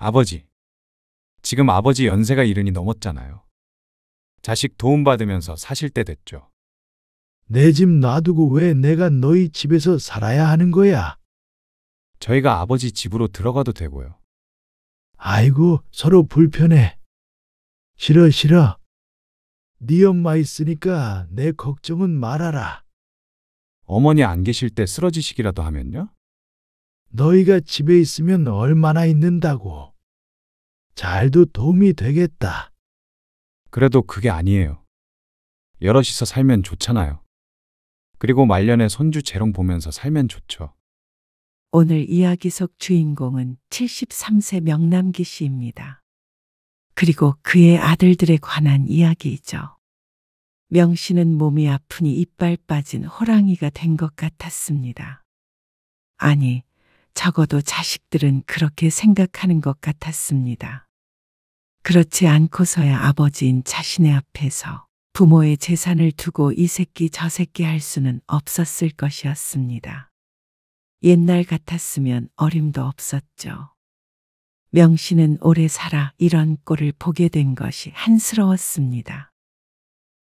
아버지, 지금 아버지 연세가 이른이 넘었잖아요. 자식 도움받으면서 사실 때 됐죠. 내 집 놔두고 왜 내가 너희 집에서 살아야 하는 거야? 저희가 아버지 집으로 들어가도 되고요. 아이고, 서로 불편해. 싫어, 싫어. 네 엄마 있으니까 내 걱정은 말아라. 어머니 안 계실 때 쓰러지시기라도 하면요? 너희가 집에 있으면 얼마나 있는다고. 잘도 도움이 되겠다. 그래도 그게 아니에요. 여럿이서 살면 좋잖아요. 그리고 말년에 손주 재롱 보면서 살면 좋죠. 오늘 이야기 속 주인공은 73세 명남기 씨입니다. 그리고 그의 아들들에 관한 이야기이죠. 명 씨는 몸이 아프니 이빨 빠진 호랑이가 된 것 같았습니다. 아니, 적어도 자식들은 그렇게 생각하는 것 같았습니다. 그렇지 않고서야 아버지인 자신의 앞에서 부모의 재산을 두고 이 새끼 저 새끼 할 수는 없었을 것이었습니다. 옛날 같았으면 어림도 없었죠. 명 씨는 오래 살아 이런 꼴을 보게 된 것이 한스러웠습니다.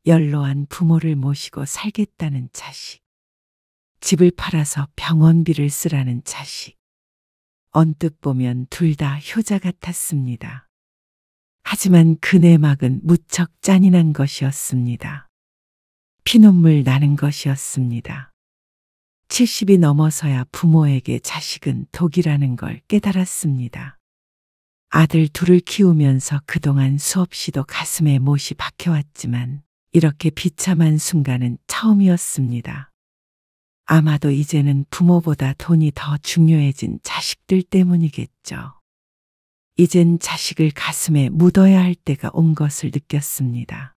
연로한 부모를 모시고 살겠다는 자식, 집을 팔아서 병원비를 쓰라는 자식, 언뜻 보면 둘 다 효자 같았습니다. 하지만 그 내막은 무척 잔인한 것이었습니다. 피눈물 나는 것이었습니다. 70이 넘어서야 부모에게 자식은 독이라는 걸 깨달았습니다. 아들 둘을 키우면서 그동안 수없이도 가슴에 못이 박혀왔지만 이렇게 비참한 순간은 처음이었습니다. 아마도 이제는 부모보다 돈이 더 중요해진 자식들 때문이겠죠. 이젠 자식을 가슴에 묻어야 할 때가 온 것을 느꼈습니다.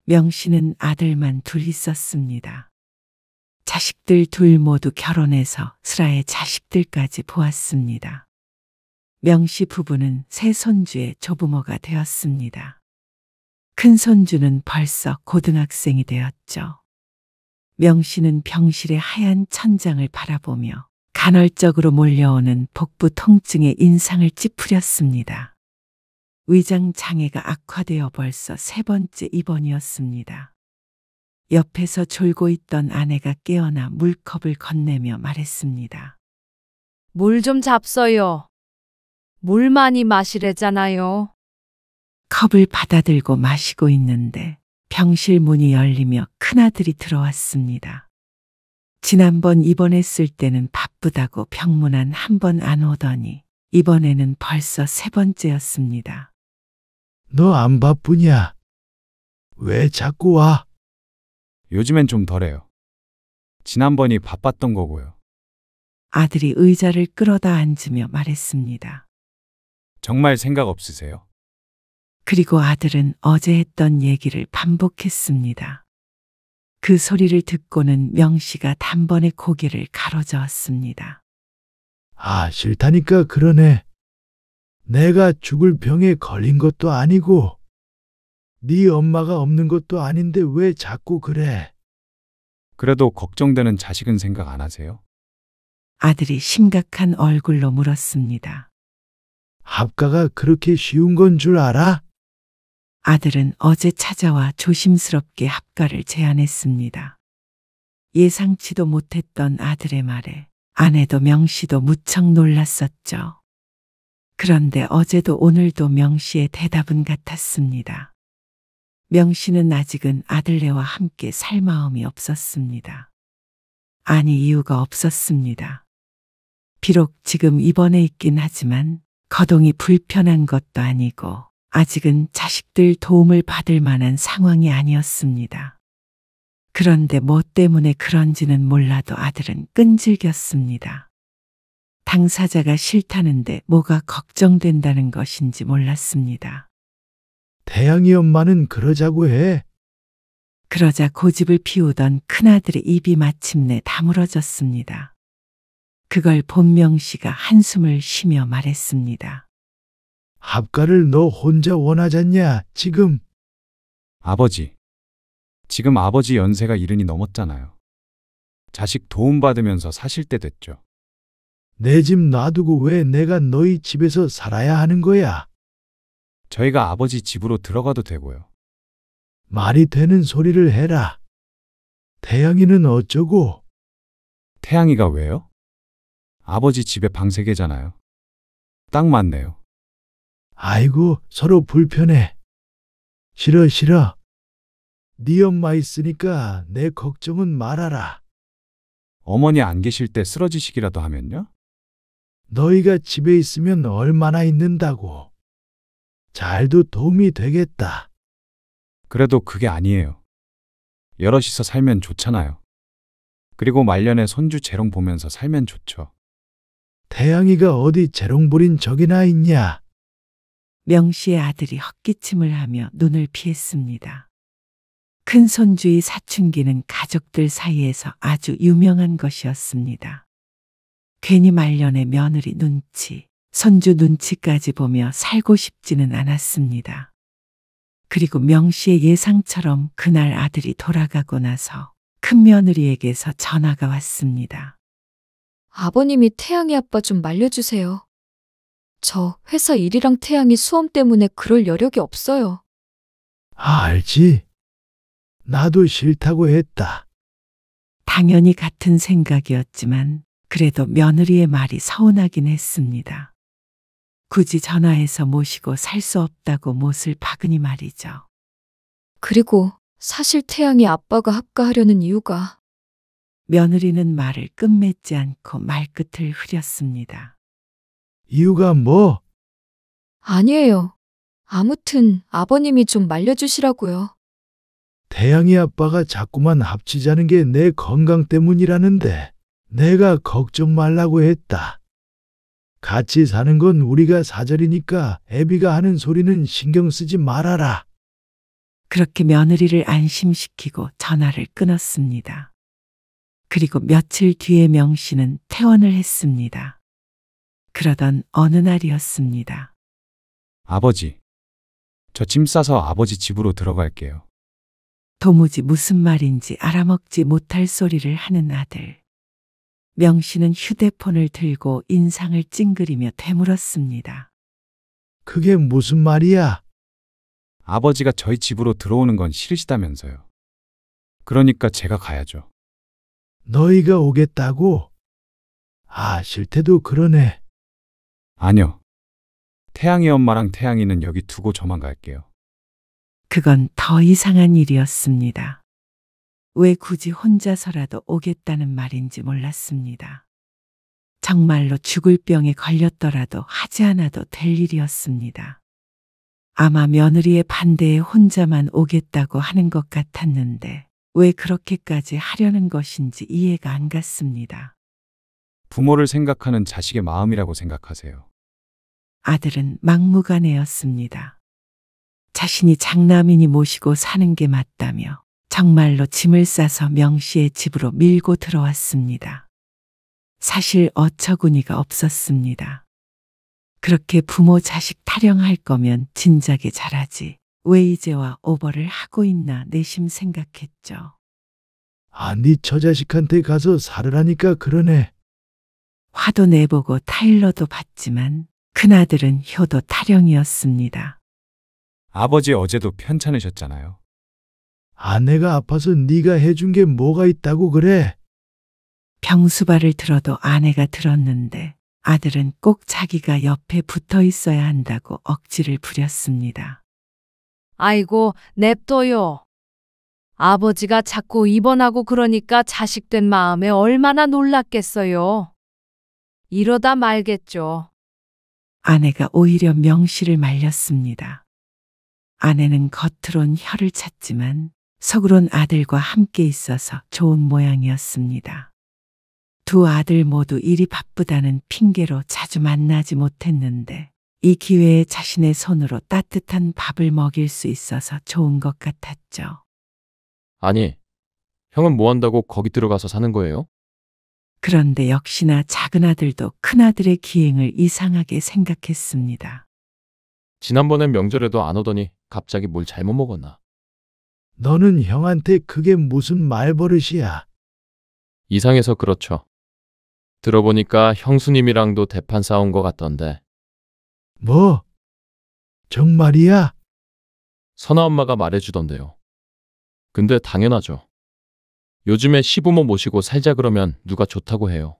명 씨는 아들만 둘 있었습니다. 자식들 둘 모두 결혼해서 슬하에 자식들까지 보았습니다. 명 씨 부부는 새 손주의 조부모가 되었습니다. 큰 손주는 벌써 고등학생이 되었죠. 명 씨는 병실의 하얀 천장을 바라보며 간헐적으로 몰려오는 복부 통증에 인상을 찌푸렸습니다. 위장 장애가 악화되어 벌써 3번째 입원이었습니다. 옆에서 졸고 있던 아내가 깨어나 물컵을 건네며 말했습니다. 물 좀 잡숴요. 물 많이 마시래잖아요. 컵을 받아들고 마시고 있는데 병실 문이 열리며 큰아들이 들어왔습니다. 지난번 입원했을 때는 바쁘다고 병문안 한 번 안 오더니 이번에는 벌써 3번째였습니다. 너 안 바쁘냐? 왜 자꾸 와? 요즘엔 좀 덜해요. 지난번이 바빴던 거고요. 아들이 의자를 끌어다 앉으며 말했습니다. 정말 생각 없으세요? 그리고 아들은 어제 했던 얘기를 반복했습니다. 그 소리를 듣고는 명 씨가 단번에 고개를 가로저었습니다. 아, 싫다니까 그러네. 내가 죽을 병에 걸린 것도 아니고 네 엄마가 없는 것도 아닌데 왜 자꾸 그래? 그래도 걱정되는 자식은 생각 안 하세요? 아들이 심각한 얼굴로 물었습니다. 합가가 그렇게 쉬운 건 줄 알아? 아들은 어제 찾아와 조심스럽게 합가를 제안했습니다. 예상치도 못했던 아들의 말에 아내도 명 씨도 무척 놀랐었죠. 그런데 어제도 오늘도 명 씨의 대답은 같았습니다. 명 씨는 아직은 아들네와 함께 살 마음이 없었습니다. 아니, 이유가 없었습니다. 비록 지금 입원해 있긴 하지만 거동이 불편한 것도 아니고 아직은 자식들 도움을 받을 만한 상황이 아니었습니다. 그런데 뭐 때문에 그런지는 몰라도 아들은 끈질겼습니다. 당사자가 싫다는데 뭐가 걱정된다는 것인지 몰랐습니다. 태양이 엄마는 그러자고 해. 그러자 고집을 피우던 큰아들의 입이 마침내 다물어졌습니다. 그걸 본 명 씨가 한숨을 쉬며 말했습니다. 합가를 너 혼자 원하잖냐, 지금? 아버지, 지금 아버지 연세가 이른이 넘었잖아요. 자식 도움받으면서 사실 때 됐죠. 내 집 놔두고 왜 내가 너희 집에서 살아야 하는 거야? 저희가 아버지 집으로 들어가도 되고요. 말이 되는 소리를 해라. 태양이는 어쩌고? 태양이가 왜요? 아버지 집에 방 3개잖아요. 딱 맞네요. 아이고, 서로 불편해. 싫어, 싫어. 네 엄마 있으니까 내 걱정은 말아라. 어머니 안 계실 때 쓰러지시기라도 하면요? 너희가 집에 있으면 얼마나 있는다고. 잘도 도움이 되겠다. 그래도 그게 아니에요. 여럿이서 살면 좋잖아요. 그리고 말년에 손주 재롱 보면서 살면 좋죠. 태양이가 어디 재롱부린 적이나 있냐? 명 씨의 아들이 헛기침을 하며 눈을 피했습니다. 큰 손주의 사춘기는 가족들 사이에서 아주 유명한 것이었습니다. 괜히 말년에 며느리 눈치, 손주 눈치까지 보며 살고 싶지는 않았습니다. 그리고 명 씨의 예상처럼 그날 아들이 돌아가고 나서 큰 며느리에게서 전화가 왔습니다. 아버님이 태양이 아빠 좀 말려주세요. 저 회사 일이랑 태양이 수험 때문에 그럴 여력이 없어요. 알지? 나도 싫다고 했다. 당연히 같은 생각이었지만 그래도 며느리의 말이 서운하긴 했습니다. 굳이 전화해서 모시고 살 수 없다고 못을 박으니 말이죠. 그리고 사실 태양이 아빠가 합가하려는 이유가 며느리는 말을 끝맺지 않고 말끝을 흐렸습니다. 이유가 뭐? 아니에요. 아무튼 아버님이 좀 말려주시라고요. 태양이 아빠가 자꾸만 합치자는 게 내 건강 때문이라는데 내가 걱정 말라고 했다. 같이 사는 건 우리가 사절이니까 애비가 하는 소리는 신경 쓰지 말아라. 그렇게 며느리를 안심시키고 전화를 끊었습니다. 그리고 며칠 뒤에 명 씨는 퇴원을 했습니다. 그러던 어느 날이었습니다. 아버지, 저 짐 싸서 아버지 집으로 들어갈게요. 도무지 무슨 말인지 알아먹지 못할 소리를 하는 아들. 명 씨는 휴대폰을 들고 인상을 찡그리며 되물었습니다. 그게 무슨 말이야? 아버지가 저희 집으로 들어오는 건 싫으시다면서요. 그러니까 제가 가야죠. 너희가 오겠다고? 아, 싫대도 그러네. 아니요. 태양이 엄마랑 태양이는 여기 두고 저만 갈게요. 그건 더 이상한 일이었습니다. 왜 굳이 혼자서라도 오겠다는 말인지 몰랐습니다. 정말로 죽을 병에 걸렸더라도 하지 않아도 될 일이었습니다. 아마 며느리의 반대에 혼자만 오겠다고 하는 것 같았는데 왜 그렇게까지 하려는 것인지 이해가 안 갔습니다. 부모를 생각하는 자식의 마음이라고 생각하세요. 아들은 막무가내였습니다. 자신이 장남이니 모시고 사는 게 맞다며 정말로 짐을 싸서 명 씨의 집으로 밀고 들어왔습니다. 사실 어처구니가 없었습니다. 그렇게 부모 자식 타령할 거면 진작에 잘하지. 왜 이제와 오버를 하고 있나 내심 생각했죠. 아, 네 처자식한테 가서 살으라니까 그러네. 화도 내보고 타일러도 받지만 큰아들은 효도 타령이었습니다. 아버지 어제도 편찮으셨잖아요. 아내가 아파서 네가 해준 게 뭐가 있다고 그래? 병수발을 들어도 아내가 들었는데 아들은 꼭 자기가 옆에 붙어 있어야 한다고 억지를 부렸습니다. 아이고, 냅둬요. 아버지가 자꾸 입원하고 그러니까 자식된 마음에 얼마나 놀랐겠어요. 이러다 말겠죠. 아내가 오히려 명 씨를 말렸습니다. 아내는 겉으론 혀를 찼지만 속으론 아들과 함께 있어서 좋은 모양이었습니다. 두 아들 모두 일이 바쁘다는 핑계로 자주 만나지 못했는데 이 기회에 자신의 손으로 따뜻한 밥을 먹일 수 있어서 좋은 것 같았죠. 아니, 형은 뭐 한다고 거기 들어가서 사는 거예요? 그런데 역시나 작은 아들도 큰 아들의 기행을 이상하게 생각했습니다. 지난번엔 명절에도 안 오더니 갑자기 뭘 잘못 먹었나? 너는 형한테 그게 무슨 말버릇이야? 이상해서 그렇죠. 들어보니까 형수님이랑도 대판 싸운 것 같던데. 뭐? 정말이야? 선아 엄마가 말해주던데요. 근데 당연하죠. 요즘에 시부모 모시고 살자 그러면 누가 좋다고 해요.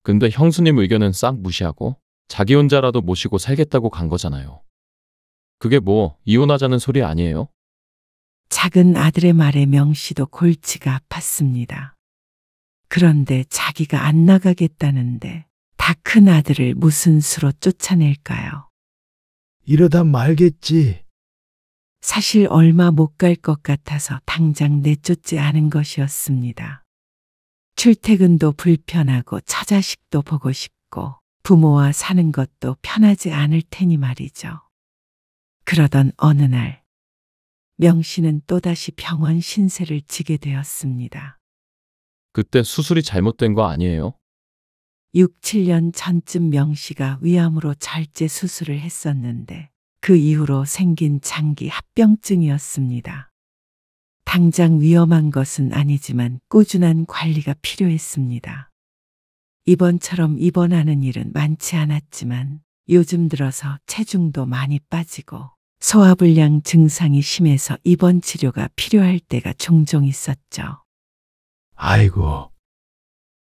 근데 형수님 의견은 싹 무시하고 자기 혼자라도 모시고 살겠다고 간 거잖아요. 그게 뭐 이혼하자는 소리 아니에요? 작은 아들의 말에 명씨도 골치가 아팠습니다. 그런데 자기가 안 나가겠다는데 다 큰 아들을 무슨 수로 쫓아낼까요? 이러다 말겠지. 사실 얼마 못 갈 것 같아서 당장 내쫓지 않은 것이었습니다. 출퇴근도 불편하고 처자식도 보고 싶고 부모와 사는 것도 편하지 않을 테니 말이죠. 그러던 어느 날 명씨는 또다시 병원 신세를 지게 되었습니다. 그때 수술이 잘못된 거 아니에요? 6, 7년 전쯤 명씨가 위암으로 절제 수술을 했었는데 그 이후로 생긴 장기 합병증이었습니다. 당장 위험한 것은 아니지만 꾸준한 관리가 필요했습니다. 이번처럼 입원하는 일은 많지 않았지만 요즘 들어서 체중도 많이 빠지고 소화불량 증상이 심해서 입원 치료가 필요할 때가 종종 있었죠. 아이고,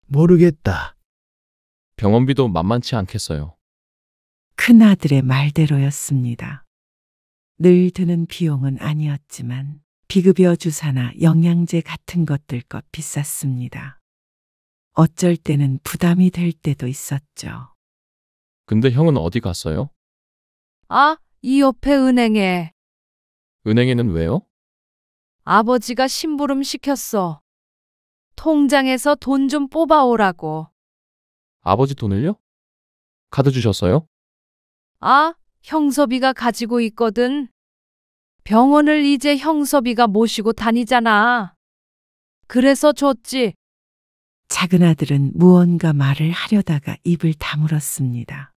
모르겠다. 병원비도 만만치 않겠어요. 큰아들의 말대로였습니다. 늘 드는 비용은 아니었지만 비급여 주사나 영양제 같은 것들껏 비쌌습니다. 어쩔 때는 부담이 될 때도 있었죠. 근데 형은 어디 갔어요? 아, 이 옆에 은행에 은행에는 왜요? 아버지가 심부름 시켰어. 통장에서 돈 좀 뽑아오라고. 아버지 돈을요? 카드 주셨어요? 아, 형섭이가 가지고 있거든. 병원을 이제 형섭이가 모시고 다니잖아. 그래서 줬지. 작은 아들은 무언가 말을 하려다가 입을 다물었습니다.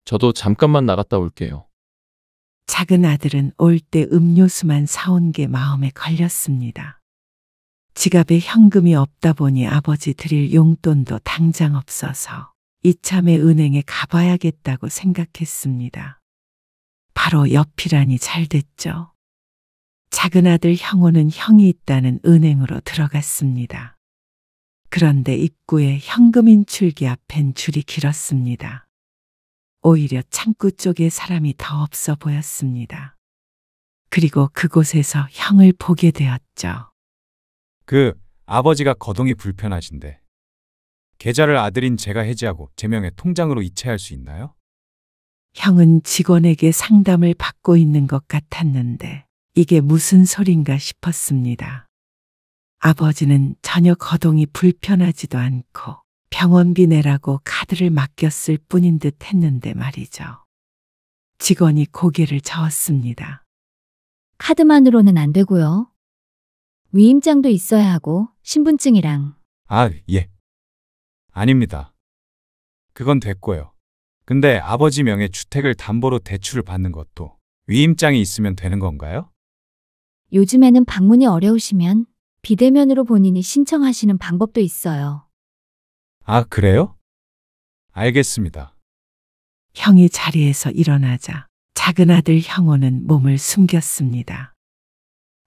저도 잠깐만 나갔다 올게요. 작은 아들은 올 때 음료수만 사온 게 마음에 걸렸습니다. 지갑에 현금이 없다 보니 아버지 드릴 용돈도 당장 없어서 이참에 은행에 가봐야겠다고 생각했습니다. 바로 옆이라니 잘 됐죠. 작은 아들 형호는 형이 있다는 은행으로 들어갔습니다. 그런데 입구에 현금 인출기 앞엔 줄이 길었습니다. 오히려 창구 쪽에 사람이 더 없어 보였습니다. 그리고 그곳에서 형을 보게 되었죠. 아버지가 거동이 불편하신데 계좌를 아들인 제가 해지하고 제 명의 통장으로 이체할 수 있나요? 형은 직원에게 상담을 받고 있는 것 같았는데 이게 무슨 소린가 싶었습니다. 아버지는 전혀 거동이 불편하지도 않고 병원비 내라고 카드를 맡겼을 뿐인 듯 했는데 말이죠. 직원이 고개를 저었습니다. 카드만으로는 안 되고요. 위임장도 있어야 하고 신분증이랑. 아, 예. 아닙니다. 그건 됐고요. 근데 아버지 명의 주택을 담보로 대출을 받는 것도 위임장이 있으면 되는 건가요? 요즘에는 방문이 어려우시면 비대면으로 본인이 신청하시는 방법도 있어요. 아, 그래요? 알겠습니다. 형이 자리에서 일어나자 작은 아들 형호는 몸을 숨겼습니다.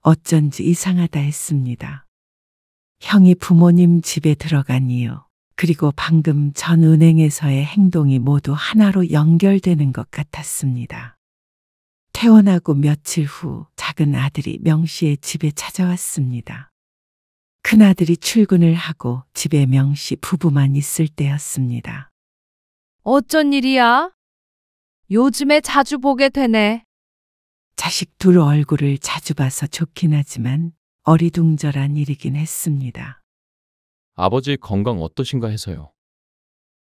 어쩐지 이상하다 했습니다. 형이 부모님 집에 들어간 이유, 그리고 방금 전 은행에서의 행동이 모두 하나로 연결되는 것 같았습니다. 퇴원하고 며칠 후 작은 아들이 명씨의 집에 찾아왔습니다. 큰아들이 출근을 하고 집에 명씨 부부만 있을 때였습니다. 어쩐 일이야? 요즘에 자주 보게 되네. 자식 둘 얼굴을 자주 봐서 좋긴 하지만 어리둥절한 일이긴 했습니다. 아버지 건강 어떠신가 해서요.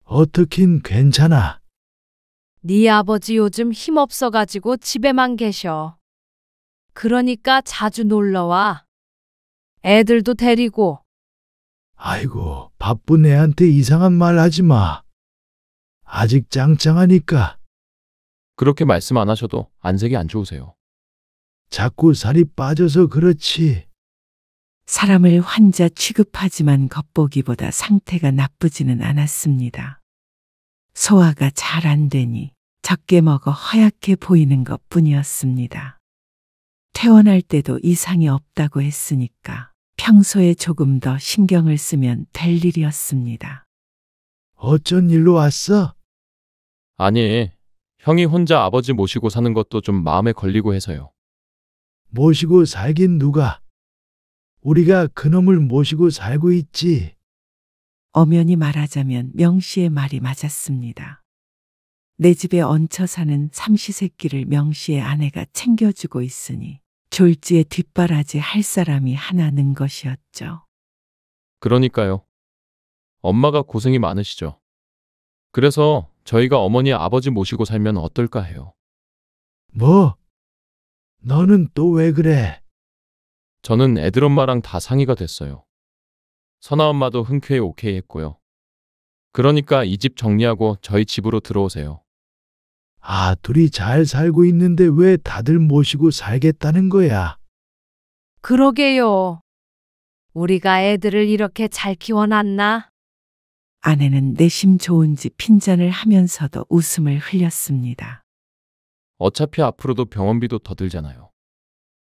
어떻긴 괜찮아. 네 아버지 요즘 힘없어가지고 집에만 계셔. 그러니까 자주 놀러와. 애들도 데리고. 아이고, 바쁜 애한테 이상한 말 하지 마. 아직 짱짱하니까. 그렇게 말씀 안 하셔도 안색이 안 좋으세요. 자꾸 살이 빠져서 그렇지. 사람을 환자 취급하지만 겉보기보다 상태가 나쁘지는 않았습니다. 소화가 잘 안 되니 적게 먹어 허약해 보이는 것 뿐이었습니다. 퇴원할 때도 이상이 없다고 했으니까 평소에 조금 더 신경을 쓰면 될 일이었습니다. 어쩐 일로 왔어? 아니, 형이 혼자 아버지 모시고 사는 것도 좀 마음에 걸리고 해서요. 모시고 살긴 누가? 우리가 그놈을 모시고 살고 있지. 엄연히 말하자면 명씨의 말이 맞았습니다. 내 집에 얹혀 사는 삼시세끼를 명씨의 아내가 챙겨주고 있으니 졸지에 뒷바라지 할 사람이 하나 는 것이었죠. 그러니까요. 엄마가 고생이 많으시죠. 그래서 저희가 어머니 아버지 모시고 살면 어떨까 해요. 뭐? 너는 또 왜 그래? 저는 애들 엄마랑 다 상의가 됐어요. 선아 엄마도 흔쾌히 오케이 했고요. 그러니까 이 집 정리하고 저희 집으로 들어오세요. 아, 둘이 잘 살고 있는데 왜 다들 모시고 살겠다는 거야? 그러게요. 우리가 애들을 이렇게 잘 키워놨나? 아내는 내심 좋은지 핀잔을 하면서도 웃음을 흘렸습니다. 어차피 앞으로도 병원비도 더 들잖아요.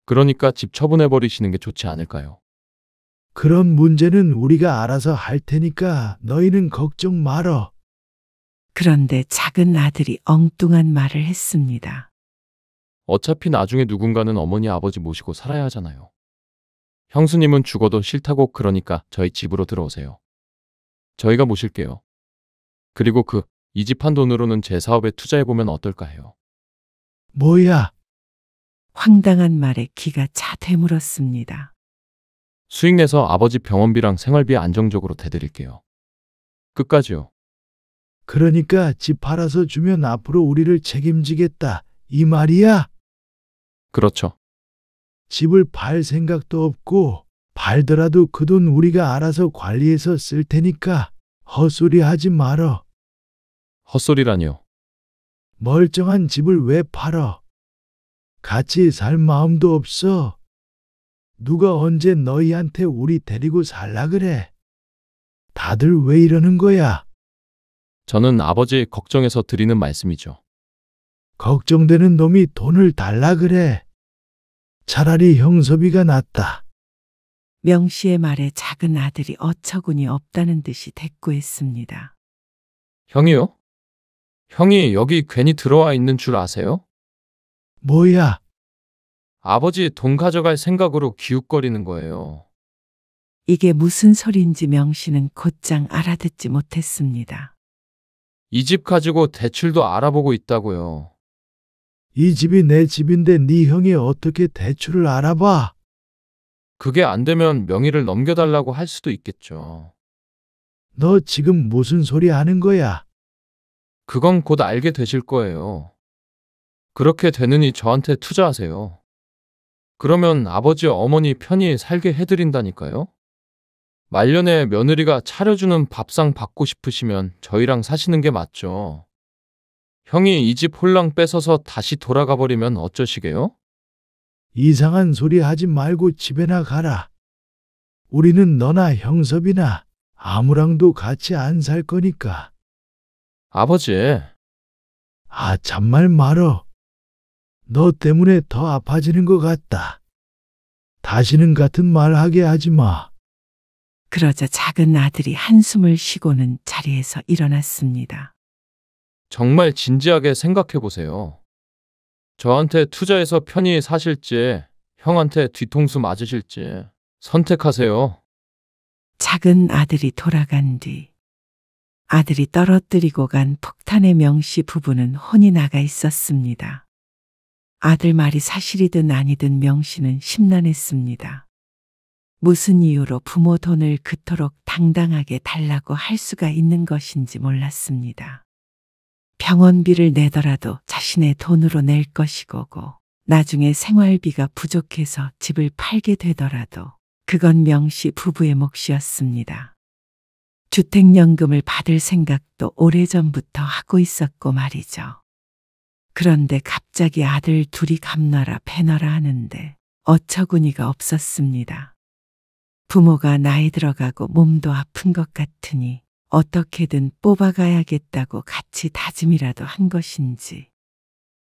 그러니까 집 처분해버리시는 게 좋지 않을까요? 그런 문제는 우리가 알아서 할 테니까 너희는 걱정 말어. 그런데 작은 아들이 엉뚱한 말을 했습니다. 어차피 나중에 누군가는 어머니 아버지 모시고 살아야 하잖아요. 형수님은 죽어도 싫다고 그러니까 저희 집으로 들어오세요. 저희가 모실게요. 그리고 이 집 한 돈으로는 제 사업에 투자해보면 어떨까 해요. 뭐야? 황당한 말에 귀가 차 되물었습니다. 수익 내서 아버지 병원비랑 생활비 안정적으로 대드릴게요. 끝까지요. 그러니까 집 팔아서 주면 앞으로 우리를 책임지겠다. 이 말이야? 그렇죠. 집을 팔 생각도 없고 팔더라도 그 돈 우리가 알아서 관리해서 쓸 테니까 헛소리 하지 말어. 헛소리라니요. 멀쩡한 집을 왜 팔어? 같이 살 마음도 없어. 누가 언제 너희한테 우리 데리고 살라 그래? 다들 왜 이러는 거야? 저는 아버지 걱정해서 드리는 말씀이죠. 걱정되는 놈이 돈을 달라 그래. 차라리 형섭이가 낫다. 명씨의 말에 작은 아들이 어처구니 없다는 듯이 대꾸했습니다. 형이요? 형이 여기 괜히 들어와 있는 줄 아세요? 뭐야? 아버지 돈 가져갈 생각으로 기웃거리는 거예요. 이게 무슨 소리인지 명씨는 곧장 알아듣지 못했습니다. 이 집 가지고 대출도 알아보고 있다고요. 이 집이 내 집인데 네 형이 어떻게 대출을 알아봐? 그게 안 되면 명의를 넘겨달라고 할 수도 있겠죠. 너 지금 무슨 소리 하는 거야? 그건 곧 알게 되실 거예요. 그렇게 되느니 저한테 투자하세요. 그러면 아버지 어머니 편히 살게 해드린다니까요. 말년에 며느리가 차려주는 밥상 받고 싶으시면 저희랑 사시는 게 맞죠. 형이 이 집 홀랑 뺏어서 다시 돌아가 버리면 어쩌시게요? 이상한 소리 하지 말고 집에나 가라. 우리는 너나 형섭이나 아무랑도 같이 안 살 거니까. 아버지, 아, 참말 말어. 너 때문에 더 아파지는 것 같다. 다시는 같은 말 하게 하지 마. 그러자 작은 아들이 한숨을 쉬고는 자리에서 일어났습니다. 정말 진지하게 생각해 보세요. 저한테 투자해서 편히 사실지, 형한테 뒤통수 맞으실지 선택하세요. 작은 아들이 돌아간 뒤 아들이 떨어뜨리고 간 폭탄의 명씨 부부는 혼이 나가 있었습니다. 아들 말이 사실이든 아니든 명씨는 심란했습니다. 무슨 이유로 부모 돈을 그토록 당당하게 달라고 할 수가 있는 것인지 몰랐습니다. 병원비를 내더라도 자신의 돈으로 낼 것이고 나중에 생활비가 부족해서 집을 팔게 되더라도 그건 명씨 부부의 몫이었습니다. 주택연금을 받을 생각도 오래전부터 하고 있었고 말이죠. 그런데 갑자기 아들 둘이 갚너라 패너라 하는데 어처구니가 없었습니다. 부모가 나이 들어가고 몸도 아픈 것 같으니 어떻게든 뽑아가야겠다고 같이 다짐이라도 한 것인지.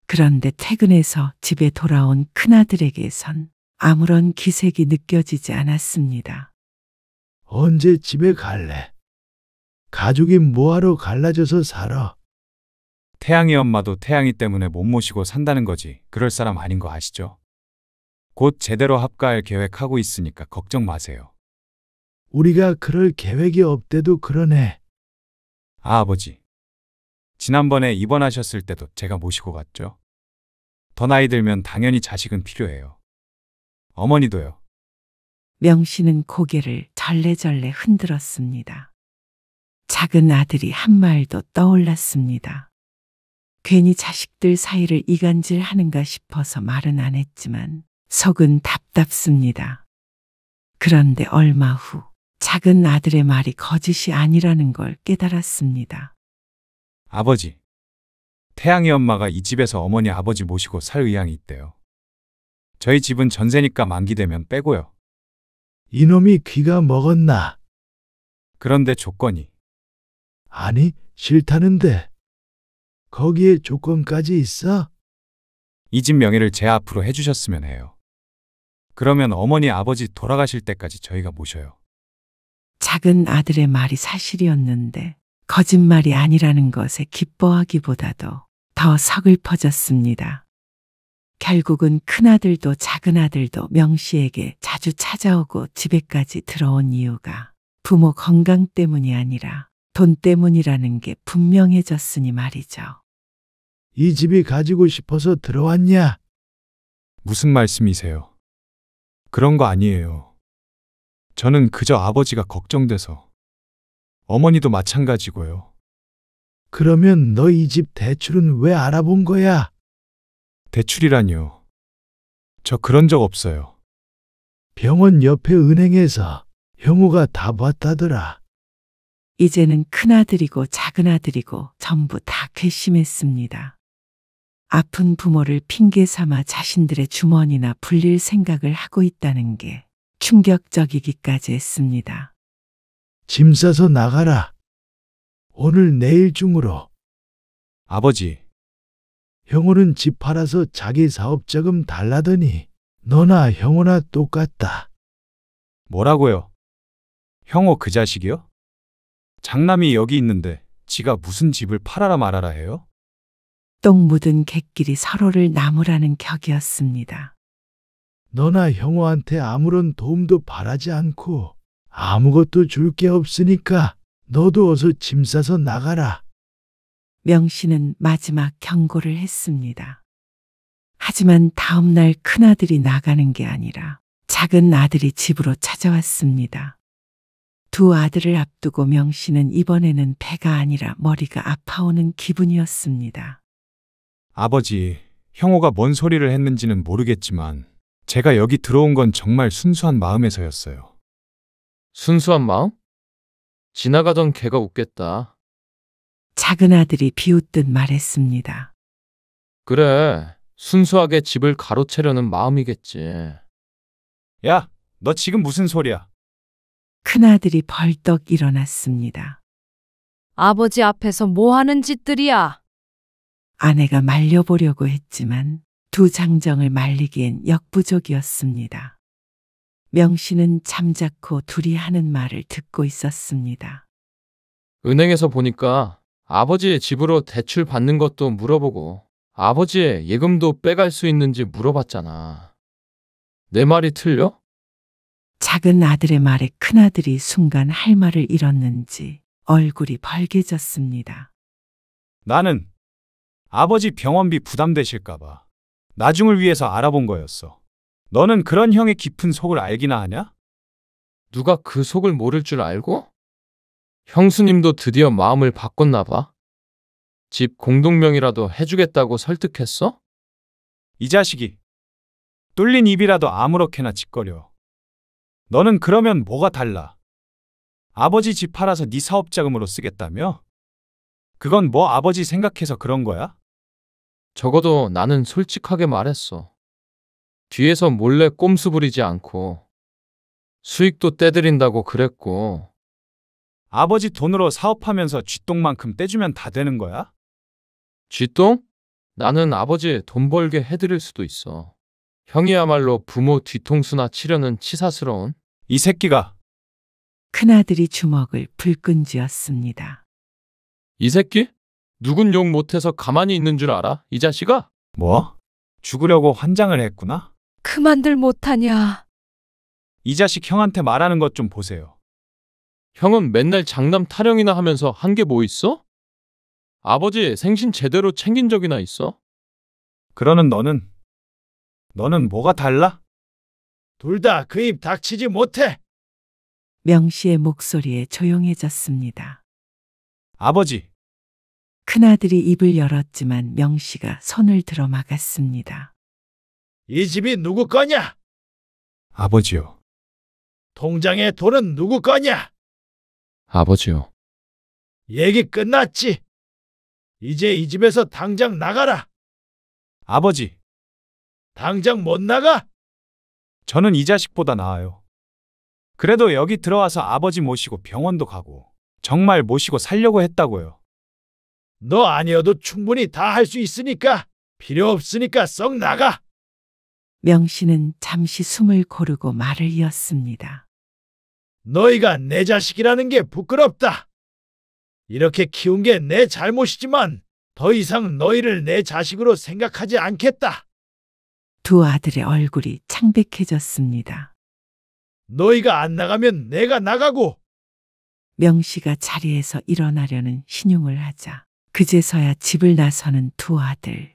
그런데 퇴근해서 집에 돌아온 큰아들에게선 아무런 기색이 느껴지지 않았습니다. 언제 집에 갈래? 가족이 뭐하러 갈라져서 살아? 태양이 엄마도 태양이 때문에 못 모시고 산다는 거지. 그럴 사람 아닌 거 아시죠? 곧 제대로 합가할 계획하고 있으니까 걱정 마세요. 우리가 그럴 계획이 없대도 그러네. 아, 아버지. 지난번에 입원하셨을 때도 제가 모시고 갔죠. 더 나이 들면 당연히 자식은 필요해요. 어머니도요. 명씨는 고개를 절레절레 흔들었습니다. 작은 아들이 한 말도 떠올랐습니다. 괜히 자식들 사이를 이간질하는가 싶어서 말은 안 했지만 속은 답답습니다. 그런데 얼마 후 작은 아들의 말이 거짓이 아니라는 걸 깨달았습니다. 아버지. 태양이 엄마가 이 집에서 어머니 아버지 모시고 살 의향이 있대요. 저희 집은 전세니까 만기 되면 빼고요. 이놈이 귀가 먹었나? 그런데 조건이. 아니, 싫다는데. 거기에 조건까지 있어? 이 집 명의를 제 앞으로 해주셨으면 해요. 그러면 어머니 아버지 돌아가실 때까지 저희가 모셔요. 작은 아들의 말이 사실이었는데 거짓말이 아니라는 것에 기뻐하기보다도 더 서글퍼졌습니다. 결국은 큰아들도 작은아들도 명씨에게 자주 찾아오고 집에까지 들어온 이유가 부모 건강 때문이 아니라 돈 때문이라는 게 분명해졌으니 말이죠. 이 집이 가지고 싶어서 들어왔냐? 무슨 말씀이세요? 그런 거 아니에요. 저는 그저 아버지가 걱정돼서. 어머니도 마찬가지고요. 그러면 너 이 집 대출은 왜 알아본 거야? 대출이라뇨. 저 그런 적 없어요. 병원 옆에 은행에서 형우가 다 봤다더라. 이제는 큰아들이고 작은아들이고 전부 다 괘씸했습니다. 아픈 부모를 핑계 삼아 자신들의 주머니나 불릴 생각을 하고 있다는 게 충격적이기까지 했습니다. 짐 싸서 나가라. 오늘 내일 중으로. 아버지. 형우는 집 팔아서 자기 사업자금 달라더니 너나 형우나 똑같다. 뭐라고요? 형호 그 자식이요? 장남이 여기 있는데 지가 무슨 집을 팔아라 말아라 해요? 똥 묻은 객끼리 서로를 나무라는 격이었습니다. 너나 형우한테 아무런 도움도 바라지 않고 아무것도 줄 게 없으니까 너도 어서 짐 싸서 나가라. 명씨는 마지막 경고를 했습니다. 하지만 다음 날 큰아들이 나가는 게 아니라 작은 아들이 집으로 찾아왔습니다. 두 아들을 앞두고 명씨는 이번에는 배가 아니라 머리가 아파오는 기분이었습니다. 아버지, 형호가 뭔 소리를 했는지는 모르겠지만 제가 여기 들어온 건 정말 순수한 마음에서였어요. 순수한 마음? 지나가던 개가 웃겠다. 작은 아들이 비웃듯 말했습니다. 그래, 순수하게 집을 가로채려는 마음이겠지. 야, 너 지금 무슨 소리야? 큰아들이 벌떡 일어났습니다. 아버지 앞에서 뭐 하는 짓들이야? 아내가 말려보려고 했지만 두 장정을 말리기엔 역부족이었습니다. 명씨는 잠자코 둘이 하는 말을 듣고 있었습니다. 은행에서 보니까 아버지의 집으로 대출 받는 것도 물어보고 아버지의 예금도 빼갈 수 있는지 물어봤잖아. 내 말이 틀려? 작은 아들의 말에 큰아들이 순간 할 말을 잃었는지 얼굴이 벌개졌습니다. 나는 아버지 병원비 부담되실까봐 나중을 위해서 알아본 거였어. 너는 그런 형의 깊은 속을 알기나 하냐? 누가 그 속을 모를 줄 알고? 형수님도 드디어 마음을 바꿨나 봐. 집 공동명의라도 해주겠다고 설득했어? 이 자식이 뚫린 입이라도 아무렇게나 짓거려. 너는 그러면 뭐가 달라? 아버지 집 팔아서 네 사업자금으로 쓰겠다며? 그건 뭐 아버지 생각해서 그런 거야? 적어도 나는 솔직하게 말했어. 뒤에서 몰래 꼼수 부리지 않고. 수익도 떼드린다고 그랬고. 아버지 돈으로 사업하면서 쥐똥만큼 떼주면 다 되는 거야? 쥐똥? 나는 아버지 돈 벌게 해드릴 수도 있어. 형이야말로 부모 뒤통수나 치려는 치사스러운. 이 새끼가 큰아들이 주먹을 불끈 쥐었습니다. 이 새끼? 누군 욕 못해서 가만히 있는 줄 알아? 이 자식아? 뭐? 죽으려고 환장을 했구나? 그만들 못하냐. 이 자식 형한테 말하는 것 좀 보세요. 형은 맨날 장남 타령이나 하면서 한 게 뭐 있어? 아버지 생신 제대로 챙긴 적이나 있어? 그러는 너는 뭐가 달라? 둘 다 그 입 닥치지 못해. 명씨의 목소리에 조용해졌습니다. 아버지, 큰아들이 입을 열었지만 명씨가 손을 들어 막았습니다. 이 집이 누구 거냐? 아버지요. 통장에 돈은 누구 거냐? 아버지요. 얘기 끝났지. 이제 이 집에서 당장 나가라. 아버지, 당장 못 나가? 저는 이 자식보다 나아요. 그래도 여기 들어와서 아버지 모시고 병원도 가고 정말 모시고 살려고 했다고요. 너 아니어도 충분히 다 할 수 있으니까 필요 없으니까 썩 나가. 명씨는 잠시 숨을 고르고 말을 이었습니다. 너희가 내 자식이라는 게 부끄럽다. 이렇게 키운 게 내 잘못이지만 더 이상 너희를 내 자식으로 생각하지 않겠다. 두 아들의 얼굴이 창백해졌습니다. 너희가 안 나가면 내가 나가고. 명씨가 자리에서 일어나려는 신용을 하자 그제서야 집을 나서는 두 아들.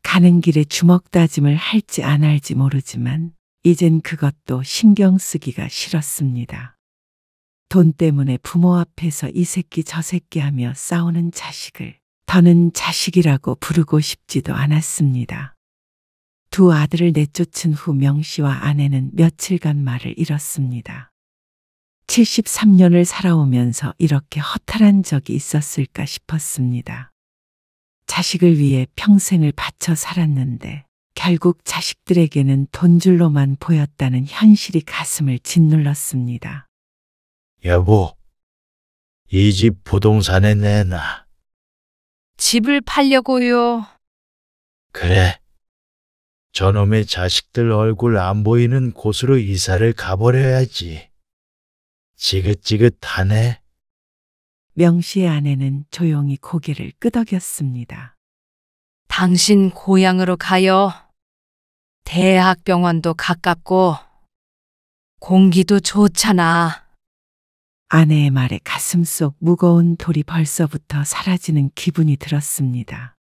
가는 길에 주먹 다짐을 할지 안 할지 모르지만 이젠 그것도 신경 쓰기가 싫었습니다. 돈 때문에 부모 앞에서 이 새끼 저 새끼 하며 싸우는 자식을 더는 자식이라고 부르고 싶지도 않았습니다. 두 아들을 내쫓은 후 명씨와 아내는 며칠간 말을 잃었습니다. 73년을 살아오면서 이렇게 허탈한 적이 있었을까 싶었습니다. 자식을 위해 평생을 바쳐 살았는데 결국 자식들에게는 돈줄로만 보였다는 현실이 가슴을 짓눌렀습니다. 여보, 이 집 부동산에 내놔. 집을 팔려고요. 그래. 저놈의 자식들 얼굴 안 보이는 곳으로 이사를 가버려야지. 지긋지긋하네. 명씨의 아내는 조용히 고개를 끄덕였습니다. 당신 고향으로 가요. 대학병원도 가깝고 공기도 좋잖아. 아내의 말에 가슴속 무거운 돌이 벌써부터 사라지는 기분이 들었습니다.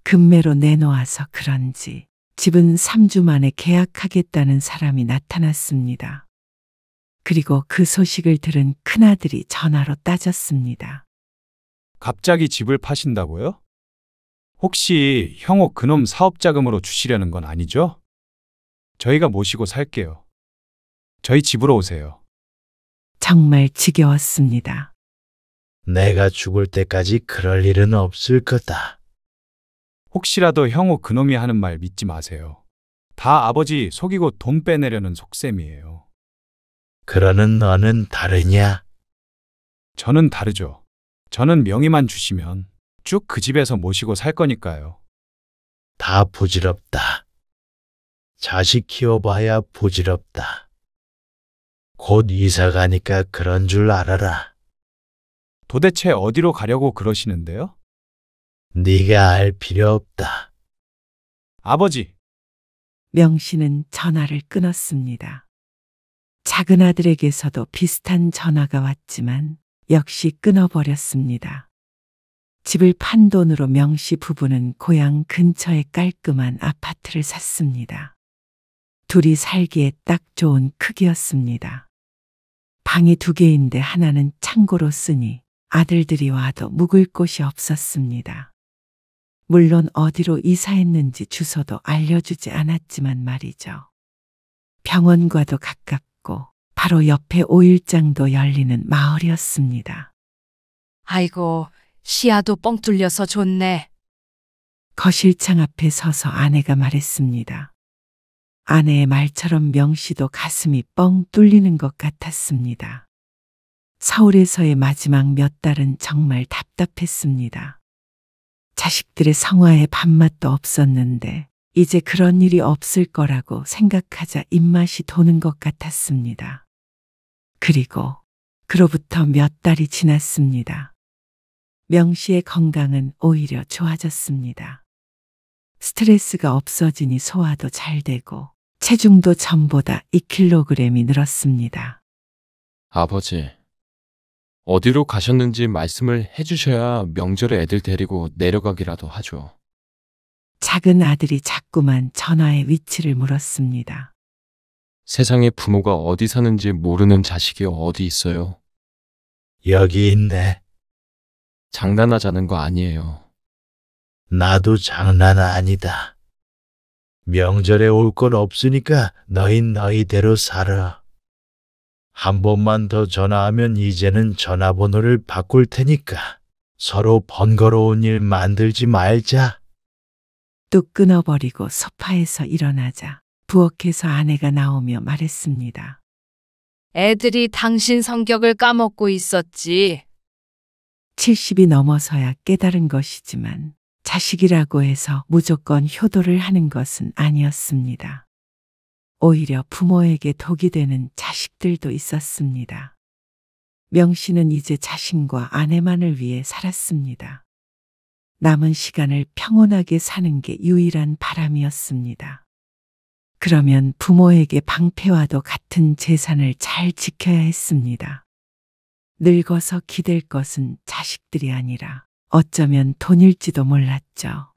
금매로 내놓아서 그런지 집은 3주 만에 계약하겠다는 사람이 나타났습니다. 그리고 그 소식을 들은 큰아들이 전화로 따졌습니다. 갑자기 집을 파신다고요? 혹시 형호 그놈 사업자금으로 주시려는 건 아니죠? 저희가 모시고 살게요. 저희 집으로 오세요. 정말 지겨웠습니다. 내가 죽을 때까지 그럴 일은 없을 거다. 혹시라도 형호 그놈이 하는 말 믿지 마세요. 다 아버지 속이고 돈 빼내려는 속셈이에요. 그러는 너는 다르냐? 저는 다르죠. 저는 명의만 주시면 쭉 그 집에서 모시고 살 거니까요. 다 부질없다. 자식 키워봐야 부질없다. 곧 이사 가니까 그런 줄 알아라. 도대체 어디로 가려고 그러시는데요? 네가 알 필요 없다. 아버지, 명씨는 전화를 끊었습니다. 작은 아들에게서도 비슷한 전화가 왔지만 역시 끊어버렸습니다. 집을 판 돈으로 명씨 부부는 고향 근처에 깔끔한 아파트를 샀습니다. 둘이 살기에 딱 좋은 크기였습니다. 방이 2개인데 하나는 창고로 쓰니 아들들이 와도 묵을 곳이 없었습니다. 물론 어디로 이사했는지 주소도 알려주지 않았지만 말이죠. 병원과도 가깝고 바로 옆에 오일장도 열리는 마을이었습니다. 아이고, 시야도 뻥 뚫려서 좋네. 거실창 앞에 서서 아내가 말했습니다. 아내의 말처럼 명씨도 가슴이 뻥 뚫리는 것 같았습니다. 서울에서의 마지막 몇 달은 정말 답답했습니다. 자식들의 성화에 밥맛도 없었는데 이제 그런 일이 없을 거라고 생각하자 입맛이 도는 것 같았습니다. 그리고 그로부터 몇 달이 지났습니다. 명씨의 건강은 오히려 좋아졌습니다. 스트레스가 없어지니 소화도 잘 되고 체중도 전보다 2kg이 늘었습니다. 아버지, 어디로 가셨는지 말씀을 해주셔야 명절에 애들 데리고 내려가기라도 하죠. 작은 아들이 자꾸만 전화의 위치를 물었습니다. 세상에 부모가 어디 사는지 모르는 자식이 어디 있어요. 여기 있네. 장난하자는 거 아니에요. 나도 장난 아니다. 명절에 올 건 없으니까 너흰 너희대로 살아. 한 번만 더 전화하면 이제는 전화번호를 바꿀 테니까 서로 번거로운 일 만들지 말자. 뚝 끊어버리고 소파에서 일어나자 부엌에서 아내가 나오며 말했습니다. 애들이 당신 성격을 까먹고 있었지. 70이 넘어서야 깨달은 것이지만 자식이라고 해서 무조건 효도를 하는 것은 아니었습니다. 오히려 부모에게 독이 되는 자식들도 있었습니다. 명씨는 이제 자신과 아내만을 위해 살았습니다. 남은 시간을 평온하게 사는 게 유일한 바람이었습니다. 그러면 부모에게 방패와도 같은 재산을 잘 지켜야 했습니다. 늙어서 기댈 것은 자식들이 아니라 어쩌면 돈일지도 몰랐죠.